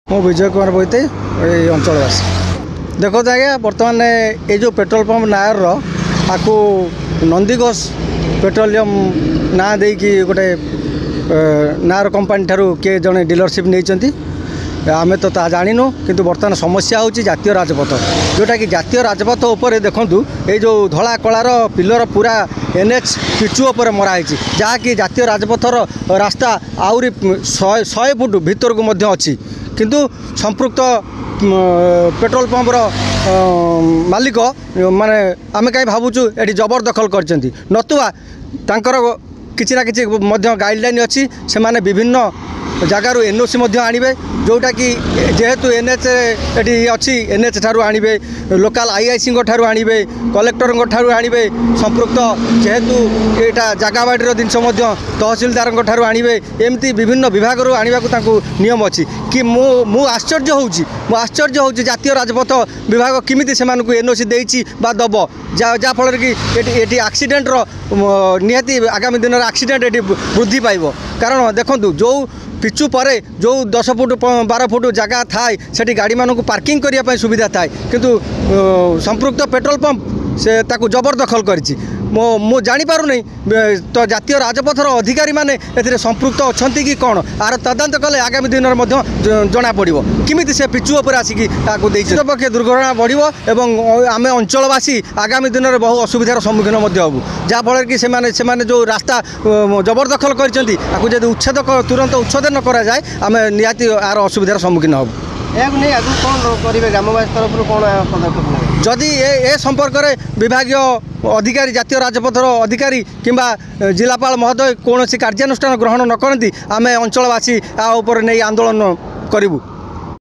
मु विजय कुमार बोईते ये अंचलवासी देखो आज्ञा बर्तमान ये जो पेट्रोल पंप नायर आपको नंदीघोष पेट्रोलियम ना दे कि गोटे नायर कंपानी ठारू किए जड़े डीलरशिप नहीं आम तो जाणीनु किंतु बर्तमान समस्या होची जातीय राजपथ जोटा कि जातीय राजपथ उपर देखूँ ये जो धला कलार पिलर पूरा एनएच पिचु उपर मराई जहाँकि जातीय राजपथर रास्ता आउरी 100 फुट भीतर को मध्य अच्छी किंतु संपृक्त पेट्रोल पंपर मालिक माने आमे कहीं भावुचु ये जबरदखल कर नतुआ तांकर किछि ना किछि मध्य गाइडलाइन अच्छी से माने विभिन्न जगार एनओसी आणवे जोटा कि जेहेतु एनएच ये अच्छी एनएच ठारू आणवे लोकाल आईआईसी ठारू आणवे कलेक्टर ठारू आणवे संपृक्त जेहेतु यहाँ जगाबाड़ी जिनस तहसिलदार ठारू आणवे एमती विभिन्न विभाग आने को नियम अच्छी कि मु आश्चर्य होउची जातीय राजपथ विभाग किमिति सेमानकु एनओसी देइची बा दब जा फल कि ये एक्सीडेंट निहाती आगामी दिन में एक्सीडेंट ये वृद्धि पाइब कारण देखूँ जो पिचु पर जो 10 फुट 12 फुट जगह थाए से गाड़ी मानक पार्किंग करने सुविधा थाए किंतु संपृक्त पेट्रोल पंप से ताकू जबरदखल करिछि मो जानी पारु नहीं तो जातीय राजपथर अधिकारी माने एथिरे संपृक्त अछंती कि कौन आर तदंत कले आगामी दिन में जना पड़ो किमिति से पिचु उपर आसिकी ताकू पक्षे दुर्घटना बढ़िबो एवं आमे अंचलवासी आगामी दिन में बहु असुविधार सम्मुखीन हबू जहाँफल कि से जो रास्ता जबरदखल कर उच्छेद तुरंत उच्छेदन करा जाए आमे निहाती आर असुविधार सम्मुखीन हबू नहीं आगे कौन करेंगे ग्रामवासी तरफ कौन पदक्षेप जदि ए संपर्क में विभाग अधिकारी जातीय राजपथर अधिकारी किंबा जिलापाल महोदय कौन कार्यानुष्ठान ग्रहण न करती आम अंचलवासी आ उपर नहीं आंदोलन करूँ।